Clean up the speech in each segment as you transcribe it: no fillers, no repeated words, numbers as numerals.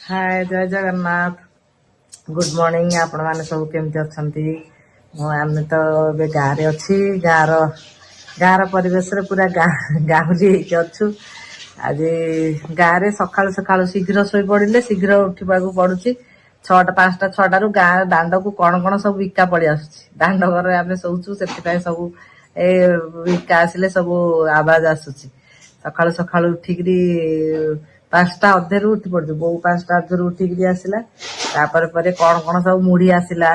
हाय जय Jagannath good morning आपण माने सब केमती अछंती आमे तो बे गारे अछि गार परिवेश रे पूरा गाउली के अछु आज गारे सकाळु सकाळु शीघ्र सोई पड़िले शीघ्र उठिबाकू पडुची 6टा 5टा 6टा रु गाँ दांड को कौन सब विका पड़ी आसुची दांड घर आमे सोचू सेति सब ए विका आसिले सब आवाज आसुची सकाळु सकाळु उठिकरी 5टा अधे रु उठी पड़ू बो 5टा अधे रु उठिकरी आसिला तापरे परे कौन सब मुढ़ी आसिला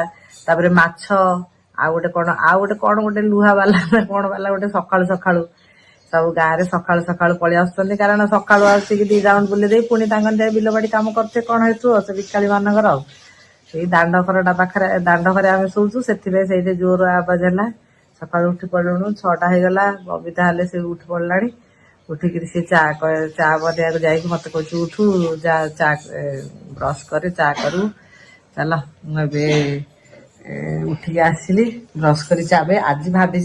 तापरे माछ आ गोटे कौन गोटे लुहा वाला कौन वाला गोटे सकाळु सकाळु सब गाँव रे सकाळु सकाळु पळि आसुचंदी कारण सकाळु आसिकी 2 राउंड बुले देई पुणी तांगन जाय बिल बाड़ी काम करते कौन हेतु से बिकाली मानकर सेई दांड घरटा पाखरे दांड घरे आमे सोचू सेथिबे सेइते जोर आवाज ହେଲା सकाळु उठी पड़लुनु 6टा हे गला बबिता हले से उठी पड़लाणी उठिकरी से चा बनिया जाइक मत कहू उठू जा चा ब्रश करे चा करू चल मुझे उठिक आसिली ब्रश कर चाबे आज भाभी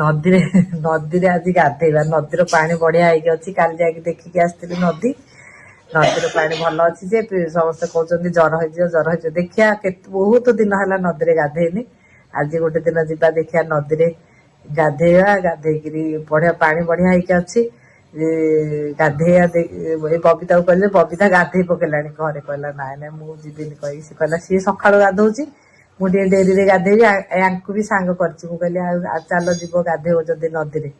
नदी रे आज गाधेबा नदीर पानी बढ़िया है अच्छी काली जाकि देखिकी आसती नदी नदीर पानी भल अच्छी जे समस्ते कहते जर हो देखिया बहुत दिन है नदी रे गाधेनी आज गोटे दिन जा देखिया नदी रे गाधेबा गाधेकरी बढ़िया पानी बढ़िया है अच्छी गाधेया बबिता को कहले बबिता गाधे पकेलानी घरे कहला नाई नाई मुझे कही सी कहला सी सकाळु गाधौची मुझे डेरी रे गाधेबी यांकु भी सांग करची मु कहली चल जीव गाधेब जदि नदी रे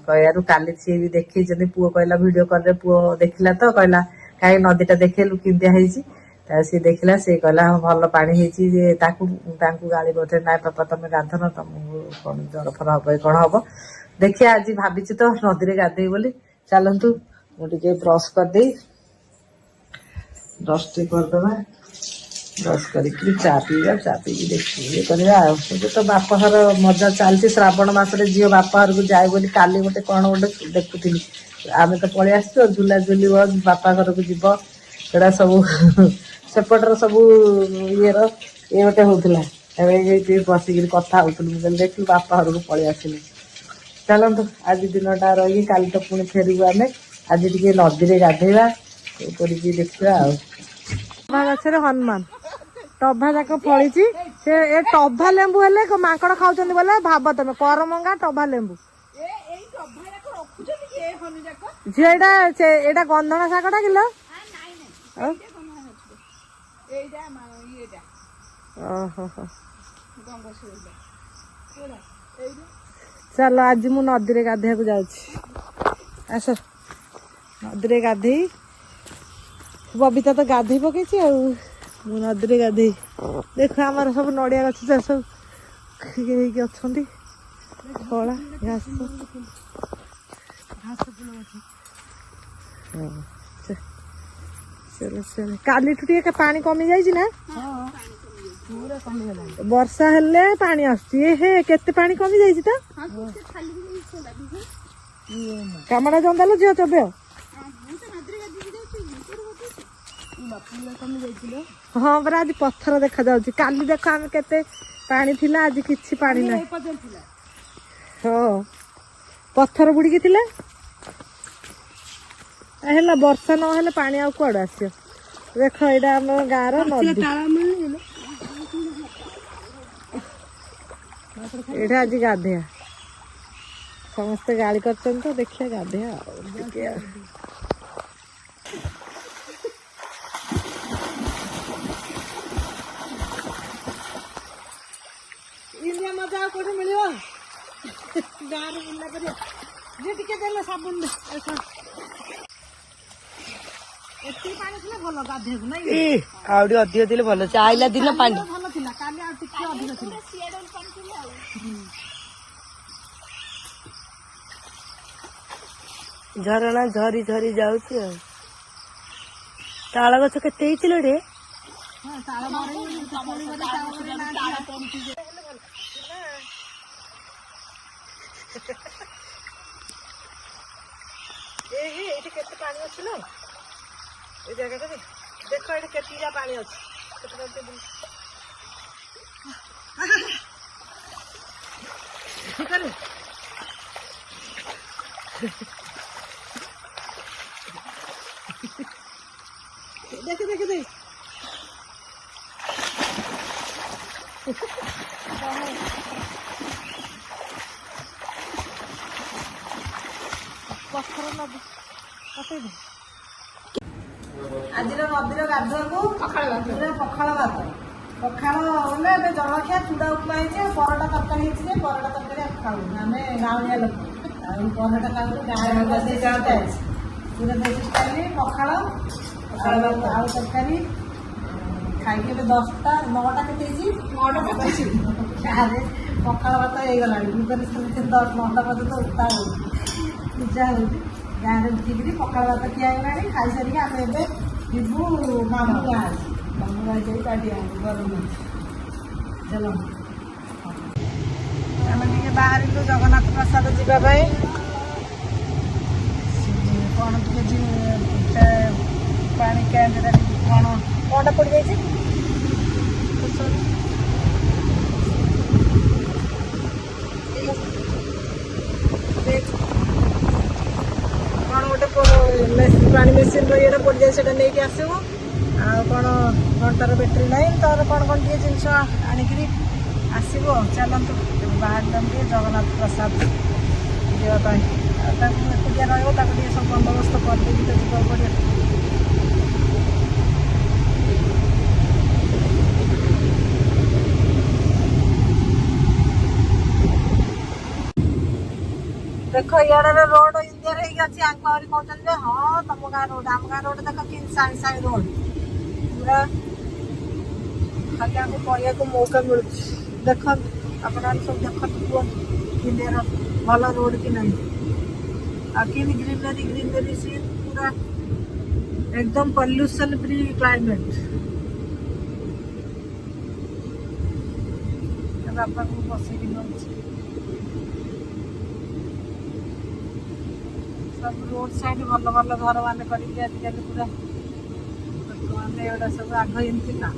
कहयारु काली सी भी देखी पुओ कहला वीडियो कॉल रे पुओ देखिला तो कहला काई नदीटा देखेलु किंदिया ହେଇची सी देखिला से कहला भल पानी ହେଇची जे ताकू गाली बोथे नाई पापा तमे गाधन तुमको कौन जर फर हम कौन हम देखिए आज भाभी तो नदी रे गाधे बोली चलतु मुझे ब्रश करदे ब्रश टे करदे ब्रश करी चा पीवा चा पी देखिए तो बापघर मजा चलती श्रावण मसरे झील बापघर को जाए बोली काली गोटे कौन गोटे देखुली आम तो पलि आस झूला झूल बापा घर को जीव सेटा सब सेपटर सब ये गोटे होता बसिक कथा हो देख बापा घर को पलि आसिली चलतु आज दिनटा रही काली तो पुणी फेरबू आम आज टे नदी रे गाधेबा देखा गछरे हनुमान टभा जाक फड़ी से टभा लेंबू हेले माकड़ खाऊं बोले भाव तुम करमंगा टभा लेंबू एटा गंधना शाकटा किलो चल आज मु नदी रे गाधे को जाऊँ आस नदी रे गाधे बबिता तो गाधे पकई नदी रे गाधे देख आमर सब नड़िया गछ सब अच्छा कला घास चलो चलो काली टे पानी कमी जाइए ना वर्षा हेले पानी आसुची हे केते पानी कमी जाइए तो कामड़ा जंदालो झील चबे हाँ बरा आज पत्थर देखा जाउची काली देख आम केते पानी थिला आज किछि पानी ना हाँ पत्थर बुड़ी थिला हेला वर्षा न हेले पानी आ कुआड आसियो देख एटा हम गाँव नदी एटा आज गाधेया समस्ते गाड़ी करछन तो देखिए गाधेया इंडिया मजा कोठे मिलियो गाँव रे बुला करे जे टिके देले साबुन एती पानी थिला भलो गाधे नै ए आउडी अधिक थिले भलो चाइला दिन पानी भलो थिला काली आ टिके अधिक थिला सिएडल पानी थिला झरणा झरी झरी जाउची ताଳ गछ केते ହେଇছিল रे हां ताଳ मारे कमली बोले ताळ कमती ए हे एठी केते पानी अछि न ए जगह रे देखो एठी केतिला पानी अछि ठीक है देखे देखे देख आज नदी गाधुआ को पखाड़ भात पखाड़ बोले जलखिया चूड़ा उपमा है परोटा तरकारी है परोटा तरकारी खाऊ आम गाँविया लोक परोटा खाऊ गाँव पूरा देसी स्टाइल पखाड़ पखाड़ भात आलू तरकारी खाई 10टा 9टा के 9टा पखाड़ भात हो गला 9टा पर्यटन उठा हो पूजा हो गाँव में उठिकी पखाड़ भात खिया गला खाई सारिक आम एवं जीवु मामू गाँव मामू गाँव जाई काटी गरम चलो आम टे बाहर जगन्नाथ प्रसाद जावाई कौन टे पा कैंडा कौन कौटा पड़ जाए कौन गोटे पा मेसीन ये पड़ जाए से नहीं आसबू आ कौन घंटार बैटेरी ना तर कौन कौन टे जिन आणिक आसब चलतु बाहर जगन्नाथ प्रसाद जावाई एकुटिया रही सब बंदोबस्त करदे तो जीवा पड़े देख इे रोड इंडिया कहते हाँ तुम गाँव रोड आम गाँव रोड देख कि साई साई रोड पूरा खाली आम कहया को मौका मिलू देख आप सब देख इंडिया भल रोड कि नहीं आखिर ग्रीनरी ग्रीनरी सीन पूरा एकदम पॉल्यूशन फ्री क्लाइमेट बापा को बसैक सब रोड साइड भल भल घर मान कर पूरा एगुड़ा सब आग एमती ना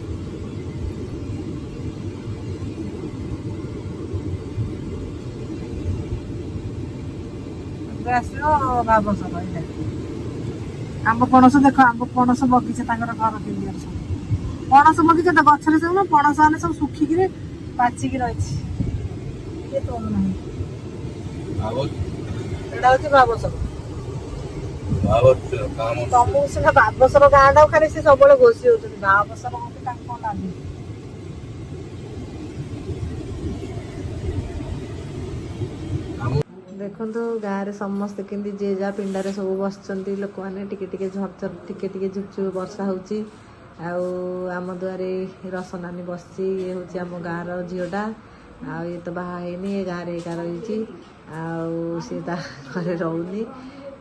आस भावसर आंब पणस देख आंब पणस बगीचा घर के सब पणस बगीचा तो गचर सब पणस आने सब सुखिक पाचिक रही तोड़ना हूँ भावसर तुमको सीना भावसर गाँ टा खाली सी सब घोषी हो भावसर कौन लागे देखो गाँव में समस्ते केमती जे जा पिंडारे सब बस लोक मैंने टिके झरझर टिके झुपझुप वर्षा होम दुआरे रसनानी बस ये हूँ आम गाँव झीटा ये तो बाहा है गाँव में एका रही सी घरे रोनी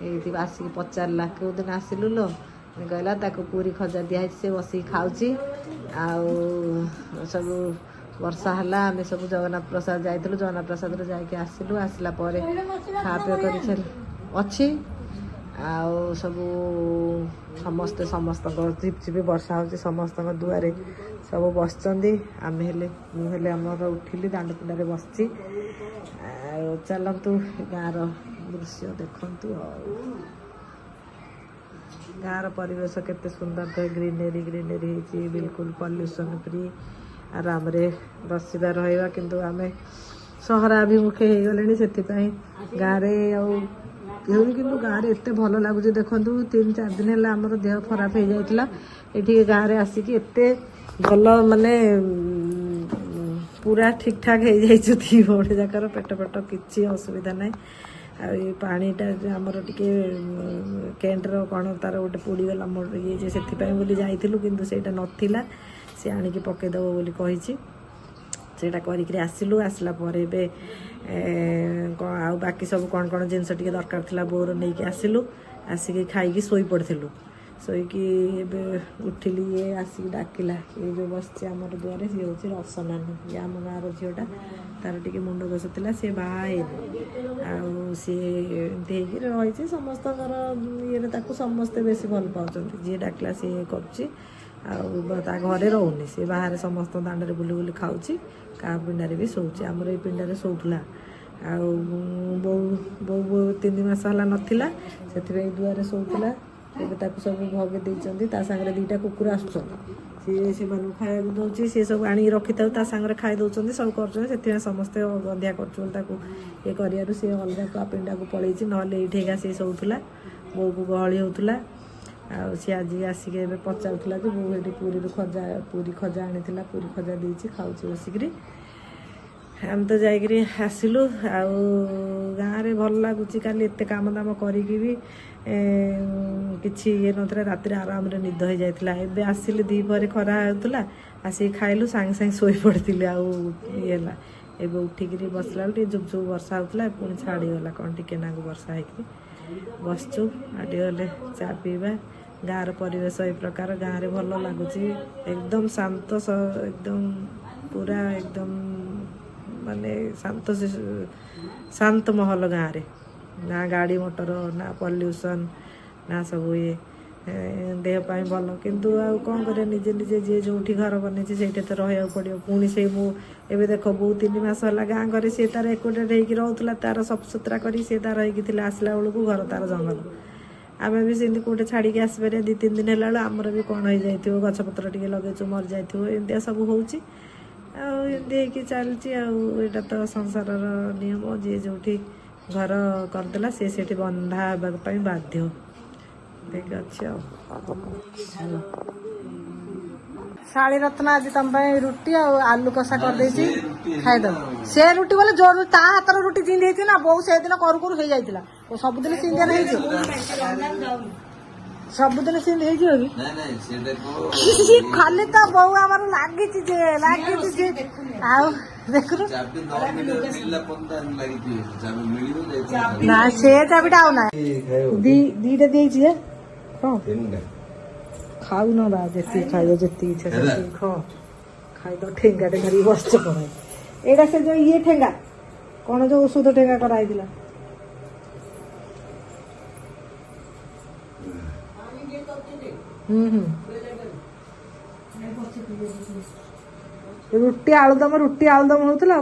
ये आसिक पचारा कौ दिन आसिलु लो कहला पूरी खजा दिखाई से बसिक खाऊँ सब वर्षा है आम सब जगन्नाथ प्रसाद जाइलु जगन्नाथ प्रसाद जाके आसिलु आसला खा पी कर अच्छी सब समस्ते समस्त झिपझिप वर्षा हो समस्त दुआरे सब बस आम मुझे आमर उठिली दांड पिंडारे बस चलतु गाँव दृश्य देखु गाँव परिवेश केते सुंदर तो ग्रीनरी ग्रीनरी बिल्कुल पॉल्यूशन फ्री आराम बसवा रहा किंतु आम सहराभिमुखे हो गले से गाँव कि गाँव एत भल लगुच देखु 3-4 दिन है आमर देह खराब हो जाता ये गाँव में आसिक एत भल माने पूरा ठीक ठाक हो जाती गोटे जाकर पेट किसी असुविधा ना पानीटा आमर टे कैंटर कौन तार गोटे पोड़गला मोर ये से जाइलु किंतु सेटा नाला सी आणिकी पकईदेव बोली कही सेटा कर आसिलु आसला आ बाकी सब कौन कौन जिनस टे दरकार था बोर नहीं कि आसिलु आसिक खाई शोई पड़ू शोईकी उठिली ये आसिक डाकिला ये जो बस आमर दुआरे सी हूँ रसनानी ये आम गाँव झीटा तार टे मुंड दोष था सी बाहर सी एमती रही समस्त ये समस्ते बेस भल पाँच जी डाकला सी कर घरे रोनी सी बाहर समस्त दांडे बुली बुली खाऊँ क्या पिंडारे भी शोचे आमर ये पिंडारे शोला बो 3 मास है नाला से दुआरे शोला ଏବେ ତାକୁ ସବୁ ଭଗେଇ ଦେଇଛନ୍ତି। ତା ସାଙ୍ଗରେ 2ଟା କୁକୁର ଆସୁଛନ୍ତି, ସିଏ ସେମାନଙ୍କୁ ଖାଇବାକୁ ଦେଉଛି। ସିଏ ସବୁ ଆଣିକି ରଖିଥାଉ ତା ସାଙ୍ଗରେ ଖାଇ ଦେଉଛନ୍ତି, ସବୁ କରୁଛନ୍ତି। ସେଥିପାଇଁ ସମସ୍ତେ ଗନ୍ଧିଆ କରୁଛନ୍ତି ତାକୁ ଇଏ କରିବାରୁ ସିଏ ଅଲଗା ପିଣ୍ଡାକୁ ପଳେଇଛି। ନହେଲେ ଏଇଠିକା ସିଏ ଶୋଉଥିଲା, ବୋଉକୁ ଗହଳି ହେଉଥିଲା। ଆଉ ସିଏ ଆଜି ଆସିକି ଏବେ ପଚାରୁଥିଲା ଯେ ବୋଉ ଏଠି ପୁରୀ ଖଜା ଆଣିଥିଲା, ପୁରୀ ଖଜା ଦେଇଛି, ଖାଉଛି ବସିକିରି। ଆମେ ତ ଯାଇକିରି ଆସିଲୁ। ଆଉ ଗାଁରେ ଭଲ ଲାଗୁଛି। କାଲି ଏତେ କାମ ଦାମ କରିକି ବି କିଛି ଇଏ ନଥିଲା, ରାତିରେ ଆରାମରେ ନିଦ ହେଇଯାଇଥିଲା। ଏବେ ଆସିଲି 2 ଖରା ହେଉଥିଲା, ଆସିକି ଖାଇଲୁ, ସାଙ୍ଗେ ସାଙ୍ଗେ ଶୋଇପଡ଼ିଥିଲି। ଆଉ ଇଏ ହେଲା, ଏବେ ଉଠିକିରି ବସିଲା ବେଳେ ଟିକେ ଝୁପଝୁପ ବର୍ଷା ହେଉଥିଲା, ପୁଣି ଛାଡ଼ିଗଲା କ'ଣ ଟିକେ ନାକୁ ବର୍ଷା ହେଇକିରି ବସିଛୁ। ଆଉ ଟିକେ ଗଲେ ଚା ପିଇବା। ଗାଁର ପରିବେଶ ଏ ପ୍ରକାର, ଗାଁରେ ଭଲ ଲାଗୁଛି। ଏକଦମ ଶାନ୍ତ, ଏକଦମ ପୁରା ଏକଦମ ମାନେ ଶାନ୍ତ ମହଲ ଗାଁରେ। ନା ଗାଡ଼ି ମଟର, ନା ପଲ୍ୟୁସନ୍, ନା ସବୁ ଇଏ। ଦେହ ପାଇଁ ଭଲ। କିନ୍ତୁ ଆଉ କ'ଣ କରିବା, ନିଜେ ନିଜେ ଯିଏ ଯେଉଁଠି ଘର ବନେଇଛି ସେଇଠି ତ ରହିବାକୁ ପଡ଼ିବ। ପୁଣି ସେଇ ମୁଁ ଏବେ ଦେଖ, ବୋଉ 3 ମାସ ହେଲା ଗାଁ ଘରେ, ସିଏ ତାର ଏକୁଟିଆ ହେଇକି ରହୁଥିଲା, ତାର ସଫାସୁତୁରା କରି ସିଏ ତାର ହେଇକି ଥିଲା। ଆସିଲା ବେଳକୁ ଘର ତାର ଜଙ୍ଗଲ। ଆମେ ବି ସେମିତି କେଉଁଠି ଛାଡ଼ିକି ଆସିପାରିବା। 2-3 ଦିନ ହେଲା ବେଳକୁ ଆମର ବି କ'ଣ ହେଇଯାଇଥିବ, ଗଛପତ୍ର ଟିକେ ଲଗେଇଛୁ ମରିଯାଇଥିବ, ଏମିତିଆ ସବୁ ହେଉଛି। ଆଉ ଏମିତି ହେଇକି ଚାଲିଛି। ଆଉ ଏଇଟା ତ ସଂସାରର ନିୟମ। ଯିଏ ଯେଉଁଠି ଘର କରିଦେଲା ସିଏ ସେଇଠି ବନ୍ଧା ହେବା ପାଇଁ ବାଧ୍ୟ। ଠିକ୍ ଅଛି। ଆଉ ଶାଳି ରତ୍ନ ଆଜି ତମ ପାଇଁ ରୁଟି ଆଉ ଆଲୁ କଷା କରିଦେଇଛି, ଖାଇଦବ। ସେ ରୁଟି ବୋଲେ ଯୋଉ ତା ହାତର ରୁଟି ଜିନ୍ତି ହେଇଛି ନା, ବୋଉ ସେଦିନ କରୁ କରୁ ହେଇଯାଇଥିଲା। ସବୁଦିନ ସିନ୍ଦିଆ ହେଇଛି, ସବୁଦିନ ସିନ୍ଦି ହେଇଯିବ କି? ଖାଲି ତ ବୋଉ ଆମର ଲାଗିଛି ଯେ ଆଉ ଦେଖୁନୁ ନା, ସେ ଚାବିଟା ଆଉ ନାହିଁ। 2ଟା ଦେଇଛି ଯେ ଖାଉନ ବା, ଯେତିକି ଖାଇବ, ଯେତିକି ଇଚ୍ଛା ସେତିକି ଖାଇଦବ। ଠେଙ୍ଗାଟେ ଧରିକି ବସିଛ କ'ଣ? ଏଇଟା ସେ ଯୋଉ ଇଏ ଠେଙ୍ଗା, କ'ଣ ଯୋଉ ଔଷଧ ଠେଙ୍ଗା କରାହେଇଥିଲା। ରୁଟି ଆଳୁଦମ ହଉଥିଲା।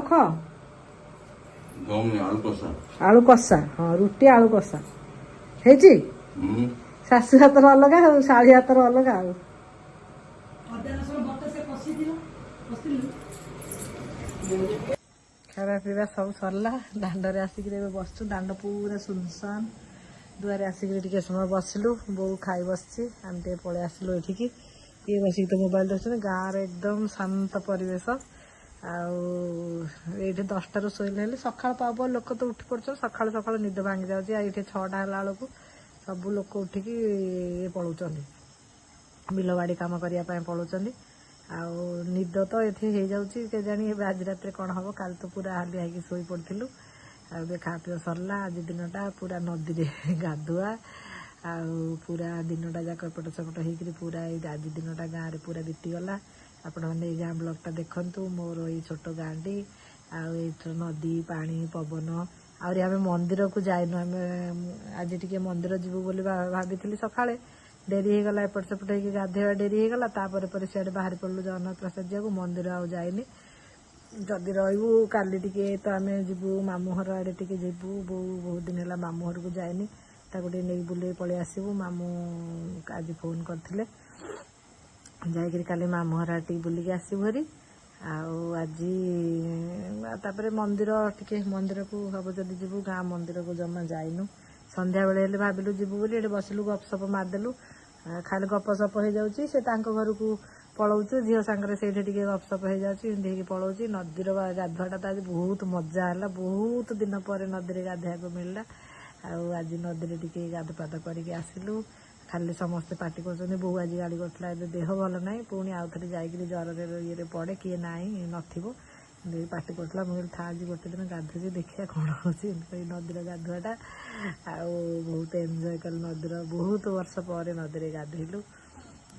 ଆଳୁ କଷା, ହଁ, ରୁଟି ଆଳୁ କଷା ହେଇଛି। ଶାଶୁ ହାତର ଅଲଗା, ଆଉ ଶାଳି ହାତର ଅଲଗା। ଆଉ ଖାଇବା ପିଇବା ସବୁ ସରିଲା। ଦାଣ୍ଡରେ ଆସିକିରି ଏବେ ବସିଛୁ। ଦାଣ୍ଡ ପୁରା ସୁନସାନ। ଦୁଆରେ ଆସିକିରି ଟିକେ ସମୟ ବସିଲୁ। ବୋଉ ଖାଇ ବସିଛି, ଆମେ ଟିକେ ପଳେଇ ଆସିଲୁ ଏଠିକି। ଇଏ ବସିକି ତ ମୋବାଇଲ ଦେଖୁଛନ୍ତି। ଗାଁରେ ଏକଦମ ଶାନ୍ତ ପରିବେଶ। ଆଉ ଏଇଠି 10ଟାରୁ ଶୋଇଲେ ହେଲେ ସକାଳ ପାଉ ଲୋକ ତ ଉଠି ପଡ଼ୁଛନ୍ତି। ସକାଳୁ ସକାଳୁ ନିଦ ଭାଙ୍ଗି ଯାଉଛି। ଆଉ ଏଇଠି 6ଟା ହେଲା ବେଳକୁ ସବୁ ଲୋକ ଉଠିକି ପଳାଉଛନ୍ତି, ବିଲବାଡ଼ି କାମ କରିବା ପାଇଁ ପଳାଉଛନ୍ତି। ଆଉ ନିଦ ତ ଏଠି ହେଇଯାଉଛି, କେଜାଣି ଏବେ ଆଜି ରାତିରେ କ'ଣ ହେବ। କାଲି ତ ପୁରା ହାଲିଆ ହେଇକି ଶୋଇ ପଡ଼ିଥିଲୁ। ଆଉ ଏବେ ଖାଆ ପିଇବା ସରିଲା। ଆଜି ଦିନଟା ପୁରା ନଦୀରେ ଗାଧୁଆ, ଆଉ ପୁରା ଦିନଟା ଯାକ ଏପଟ ସେପଟ ହେଇକିରି ପୁରା ଏଇ ଆଜି ଦିନଟା ଗାଁରେ ପୁରା ବିତିଗଲା। ଆପଣମାନେ ଏଇ ଗାଁ ବ୍ଲଗ୍ଟା ଦେଖନ୍ତୁ। ମୋର ଏଇ ଛୋଟ ଗାଁଟି, ଆଉ ଏଇଠି ନଦୀ, ପାଣି, ପବନ। ଆହୁରି ଆମେ ମନ୍ଦିରକୁ ଯାଇନୁ। ଆମେ ଆଜି ଟିକେ ମନ୍ଦିର ଯିବୁ ବୋଲି ଭାବିଥିଲି। ସକାଳେ ଡେରି ହେଇଗଲା, ଏପଟ ସେପଟ ହେଇକି ଗାଧୋଇବା ଡେରି ହେଇଗଲା। ତାପରେ ସିଆଡ଼େ ବାହାରି ପଡ଼ିଲୁ ଜଗନ୍ନାଥ ପ୍ରସାଦ ଯିବାକୁ। ମନ୍ଦିର ଆଉ ଯାଇନି। ଯଦି ରହିବୁ କାଲି ଟିକେ ତ ଆମେ ଯିବୁ ମାମୁଁ ଘର ଆଡ଼େ ଟିକେ ଯିବୁ। ବୋଉ ବହୁତ ଦିନ ହେଲା ମାମୁଁ ଘରକୁ ଯାଇନି, ତାକୁ ଟିକେ ନେଇକି ବୁଲେଇ ପଳେଇ ଆସିବୁ। ମାମୁଁ ଆଜି ଫୋନ୍ କରିଥିଲେ, ଯାଇକିରି କାଲି ମାମୁଁ ଘର ଆଡ଼େ ଟିକେ ବୁଲିକି ଆସିବୁ ଭାରି। ଆଉ ଆଜି ତାପରେ ମନ୍ଦିରକୁ ହବ ଯଦି ଯିବୁ। ଗାଁ ମନ୍ଦିରକୁ ଜମା ଯାଇନୁ। ସନ୍ଧ୍ୟାବେଳେ ହେଲେ ଭାବିଲୁ ଯିବୁ ବୋଲି, ଏଠି ବସିଲୁ, ଗପସପ ମାରିଦେଲୁ। ଖାଲି ଗପସପ ହେଇଯାଉଛି। ସେ ତାଙ୍କ ଘରକୁ ପଳାଉଛୁ, ଝିଅ ସାଙ୍ଗରେ ସେଇଠି ଟିକେ ଗପସପ ହେଇଯାଉଛି, ଏମିତି ହେଇକି ପଳାଉଛି। ନଦୀର ଗାଧୁଆଟା ତ ଆଜି ବହୁତ ମଜା ହେଲା। ବହୁତ ଦିନ ପରେ ନଦୀରେ ଗାଧୋଇବାକୁ ମିଳିଲା। ଆଉ ଆଜି ନଦୀରେ ଟିକେ ଗାଧପାଧ କରିକି ଆସିଲୁ। ଖାଲି ସମସ୍ତେ ପାଟି କରୁଛନ୍ତି, ବୋଉ ଆଜି ଗାଳି କରୁଥିଲା, ଏବେ ଦେହ ଭଲ ନାହିଁ, ପୁଣି ଆଉ ଥରେ ଯାଇକିରି ଜ୍ୱରରେ ଇଏରେ ପଡ଼େ, କିଏ ନାହିଁ ନଥିବ, ପାଟି କରୁଥିଲା। ମୁଁ କହିଲି ଆଜି ଗୋଟେ ଦିନ ଗାଧୋଉଛି, ଦେଖିବା କ'ଣ ହେଉଛି। ଏଇ ନଦୀର ଗାଧୁଆଟା ଆଉ ବହୁତ ଏନ୍ଜୟ କଲୁ। ନଦୀର ବହୁତ ବର୍ଷ ପରେ ନଦୀରେ ଗାଧୋଇଲୁ।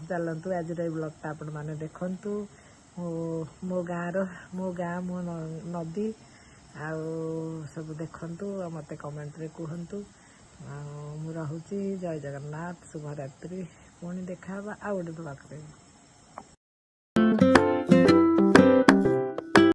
ଚାଲନ୍ତୁ ଆଜିର ଏଇ ବ୍ଲଗ୍ଟା ଆପଣମାନେ ଦେଖନ୍ତୁ। ମୋ ଗାଁ, ମୋ ନଦୀ, ଆଉ ସବୁ ଦେଖନ୍ତୁ। ଆଉ ମୋତେ କମେଣ୍ଟରେ କୁହନ୍ତୁ। ଆଉ ମୁଁ ରହୁଛି। ଜୟ ଜଗନ୍ନାଥ, ଶୁଭରାତ୍ରି। ପୁଣି ଦେଖା ହେବା ଆଉ ଗୋଟେ ବ୍ଲଗ୍ରେ।